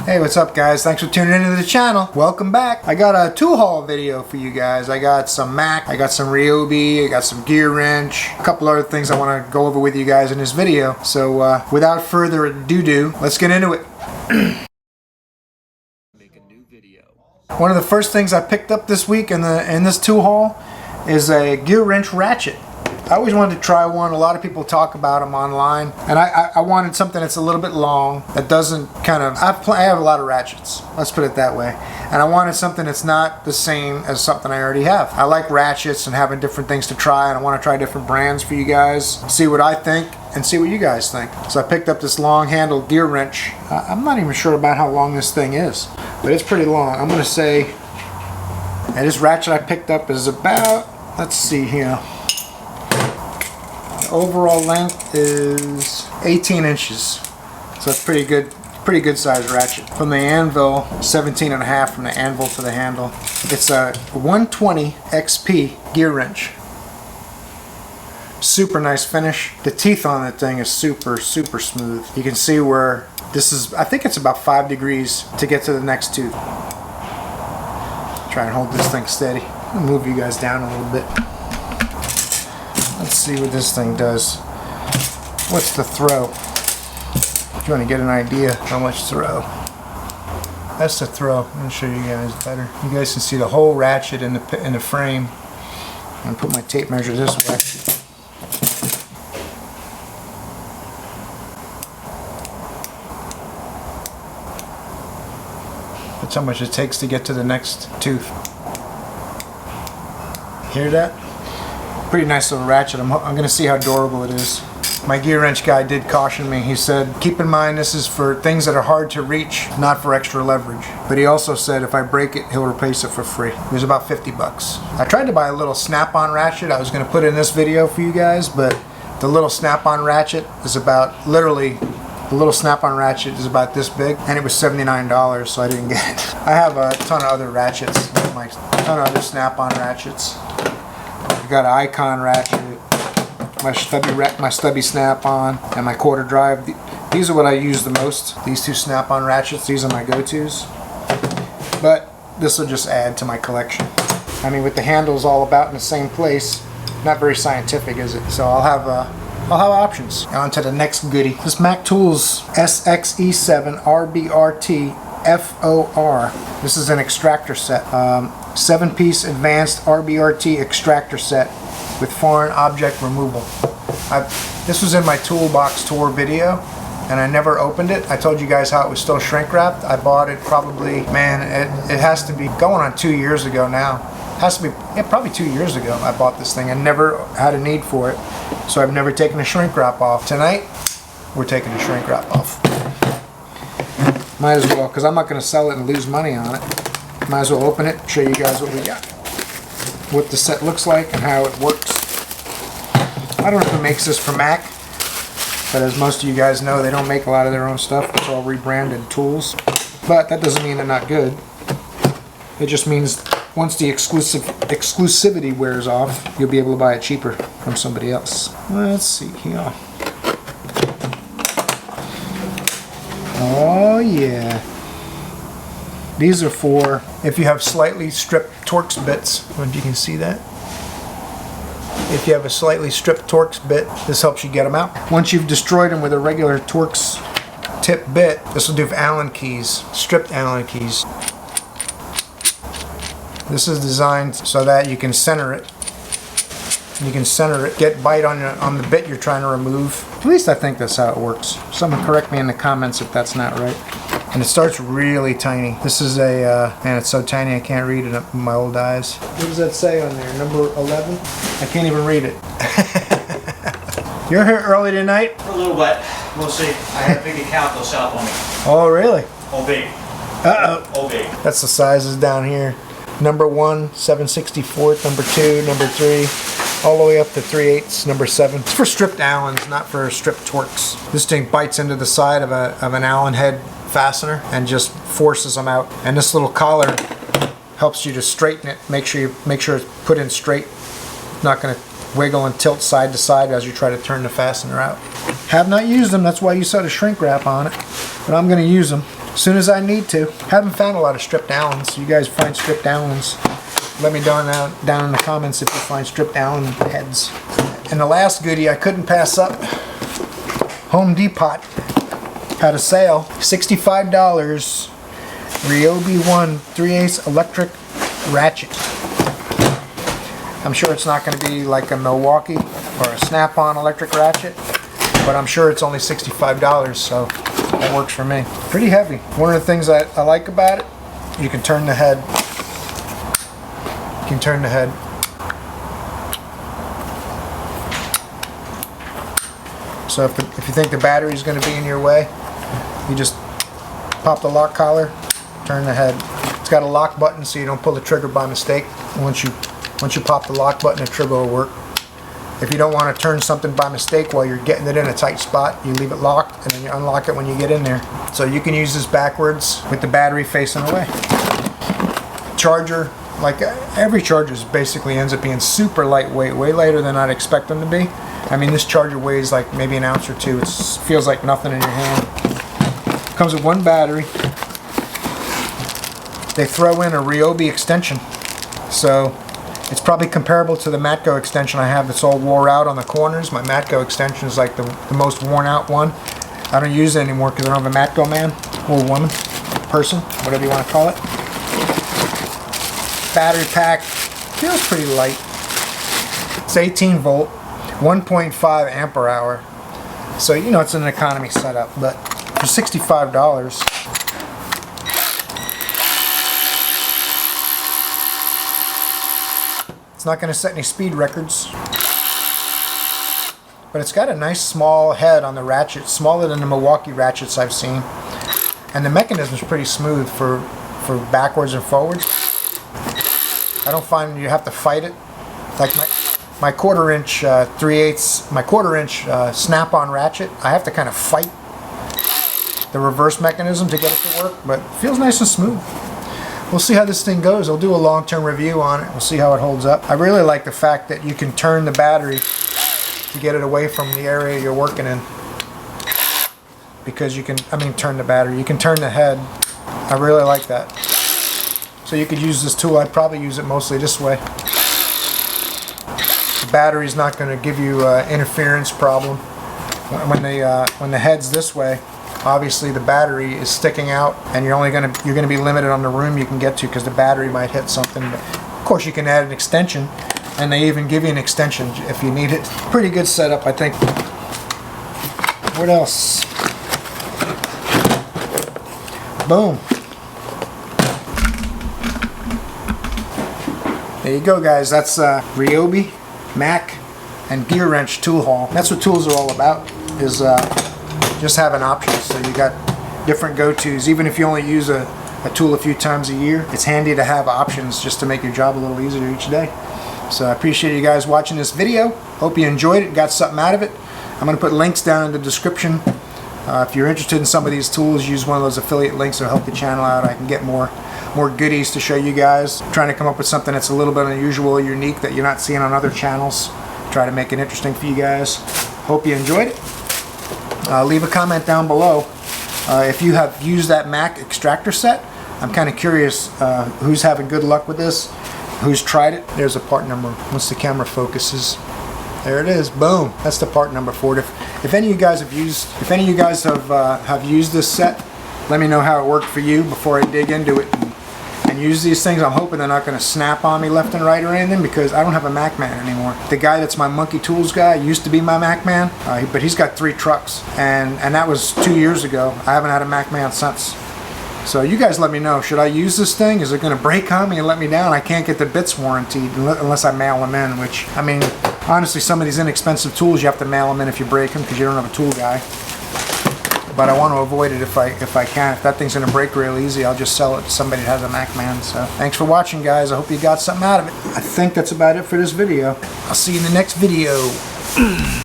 Hey, what's up guys? Thanks for tuning into the channel. Welcome back. I got a tool haul video for you guys. I got some Mac, I got some Ryobi, I got some Gearwrench, a couple other things I want to go over with you guys in this video. So without further ado, let's get into it. One of the first things I picked up this week in this tool haul is a Gearwrench ratchet. I always wanted to try one. A lot of people talk about them online, and I wanted something that's a little bit long, that doesn't kind of, I have a lot of ratchets, let's put it that way, and I wanted something that's not the same as something I already have. I like ratchets and having different things to try, and I want to try different brands for you guys, see what I think and see what you guys think. So I picked up this long handled Gearwrench. I'm not even sure about how long this thing is, but it's pretty long. I'm gonna say, and this ratchet I picked up is about, let's see here, overall length is 18 inches, so that's pretty good size ratchet. From the anvil, 17.5 from the anvil to the handle. It's a 120 XP Gearwrench. Super nice finish. The teeth on that thing is super smooth. You can see where this is, I think it's about 5 degrees to get to the next tooth. Try and hold this thing steady. I'll move you guys down a little bit. Let's see what this thing does. What's the throw? If you want to get an idea how much throw. That's the throw. I'm going to show you guys better. You guys can see the whole ratchet in the frame. I'm going to put my tape measure this way. That's how much it takes to get to the next tooth. Hear that? Pretty nice little ratchet. I'm going to see how durable it is. My Gearwrench guy did caution me. He said, keep in mind this is for things that are hard to reach, not for extra leverage. But he also said if I break it, he'll replace it for free. It was about 50 bucks. I tried to buy a little snap-on ratchet I was going to put in this video for you guys, but the little snap-on ratchet is about, literally, the little snap-on ratchet is about this big, and it was $79, so I didn't get it. I have a ton of other ratchets, a ton of other snap-on ratchets. I got an icon ratchet, my stubby snap-on, and my quarter drive. These are what I use the most. These two snap-on ratchets, these are my go-tos. But this will just add to my collection. I mean, with the handles all about in the same place, not very scientific, is it? So I'll have options. On to the next goodie. This Mac Tools SXE7 RBRT FOR. This is an extractor set. 7-piece advanced RBRT extractor set with foreign object removal. This was in my toolbox tour video and I never opened it. I told you guys how it was still shrink wrapped. I bought it probably, man, it has to be going on 2 years ago now. It has to be, yeah, probably 2 years ago I bought this thing. I never had a need for it, so I've never taken the shrink wrap off. Tonight, we're taking the shrink wrap off. Might as well, because I'm not going to sell it and lose money on it. Might as well open it, show you guys what we got. What the set looks like and how it works. I don't know who makes this for Mac, but as most of you guys know, they don't make a lot of their own stuff. It's all rebranded tools. But that doesn't mean they're not good. It just means once the exclusivity wears off, you'll be able to buy it cheaper from somebody else. Let's see here. Oh yeah. These are for if you have slightly stripped Torx bits. I don't know if you can see that. If you have a slightly stripped Torx bit, this helps you get them out. Once you've destroyed them with a regular Torx tip bit, this will do for Allen keys, stripped Allen keys. This is designed so that you can center it. You can center it, get bite on the bit you're trying to remove. At least I think that's how it works. Someone correct me in the comments if that's not right. And it starts really tiny. This is a, man, it's so tiny I can't read it with my old eyes. What does that say on there? Number 11? I can't even read it. You're here early tonight? For a little bit. We'll see. I have a big account they'll sell for me. Oh, really? Oh, big. Uh-oh. Oh, big. That's the sizes down here. Number 1, 7/64, number 2, number 3, all the way up to 3/8, number 7. It's for stripped Allens, not for stripped Torx. This thing bites into the side of an Allen head fastener and just forces them out. And this little collar helps you to straighten it. Make sure it's put in straight. It's not going to wiggle and tilt side to side as you try to turn the fastener out. Have not used them. That's why you saw the shrink wrap on it. But I'm going to use them. as soon as I need to. Haven't found a lot of stripped Allens. You guys find stripped Allens, let me down in the comments if you find stripped Allen heads. And the last goodie I couldn't pass up, Home Depot had a sale, $65, Ryobi 1 3/8 electric ratchet. I'm sure it's not going to be like a Milwaukee or a snap-on electric ratchet, but I'm sure it's only $65, so that works for me. Pretty heavy. One of the things I like about it, you can turn the head. You can turn the head. So if you think the battery is going to be in your way, you just pop the lock collar, turn the head. It's got a lock button so you don't pull the trigger by mistake. Once you pop the lock button, the trigger will work. If you don't want to turn something by mistake while you're getting it in a tight spot, you leave it locked and then you unlock it when you get in there. So you can use this backwards with the battery facing away. Charger, like every charger basically ends up being super lightweight, way lighter than I'd expect them to be. I mean, this charger weighs like maybe an ounce or two. It feels like nothing in your hand. Comes with one battery. They throw in a Ryobi extension. So it's probably comparable to the Matco extension I have that's all wore out on the corners. My Matco extension is like the most worn out one. I don't use it anymore because I don't have a Matco man or woman, person, whatever you want to call it. Battery pack feels pretty light. It's 18 volt, 1.5 ampere hour. So you know it's an economy setup, but for $65. It's not going to set any speed records, but it's got a nice small head on the ratchet, smaller than the Milwaukee ratchets I've seen, and the mechanism is pretty smooth for backwards and forwards. I don't find you have to fight it like my quarter-inch 3/8, my quarter-inch snap-on ratchet. I have to kind of fight the reverse mechanism to get it to work, but it feels nice and smooth. We'll see how this thing goes. I'll do a long-term review on it. We'll see how it holds up. I really like the fact that you can turn the battery to get it away from the area you're working in. Because you can, turn the battery. You can turn the head. I really like that. So you could use this tool. I'd probably use it mostly this way. The battery's not going to give you interference problem. When the head's this way, obviously the battery is sticking out, and you're going to be limited on the room you can get to because the battery might hit something. But of course, you can add an extension, and they even give you an extension if you need it. Pretty good setup, I think. What else? Boom. There you go, guys. That's Ryobi, Mac, and Gearwrench tool haul. That's what tools are all about, is just having options. So you got different go-tos. Even if you only use a tool a few times a year, it's handy to have options just to make your job a little easier each day. So I appreciate you guys watching this video. Hope you enjoyed it, got something out of it. I'm going to put links down in the description. If you're interested in some of these tools, use one of those affiliate links. It'll help the channel out. I can get more goodies to show you guys. I'm trying to come up with something that's a little bit unusual, unique, that you're not seeing on other channels. Try to make it interesting for you guys. Hope you enjoyed it. Leave a comment down below if you have used that Mac extractor set. I'm kind of curious who's having good luck with this, who's tried it. There's a part number once the camera focuses. There it is. Boom. That's the part number for it. If any of you guys have used, have used this set, let me know how it worked for you before I dig into it and use these things. I'm hoping they're not going to snap on me left and right or anything, because I don't have a Mac man anymore. The guy that's my Monkey Tools guy used to be my Mac man, but he's got 3 trucks, and that was 2 years ago. I haven't had a Mac man since. So you guys let me know. Should I use this thing? Is it going to break on me and let me down? I can't get the bits warranted unless I mail them in, which, honestly, some of these inexpensive tools you have to mail them in if you break them because you don't have a tool guy. But I want to avoid it if I can. If that thing's going to break real easy, I'll just sell it to somebody that has a Mac man. So thanks for watching, guys. I hope you got something out of it. I think that's about it for this video. I'll see you in the next video.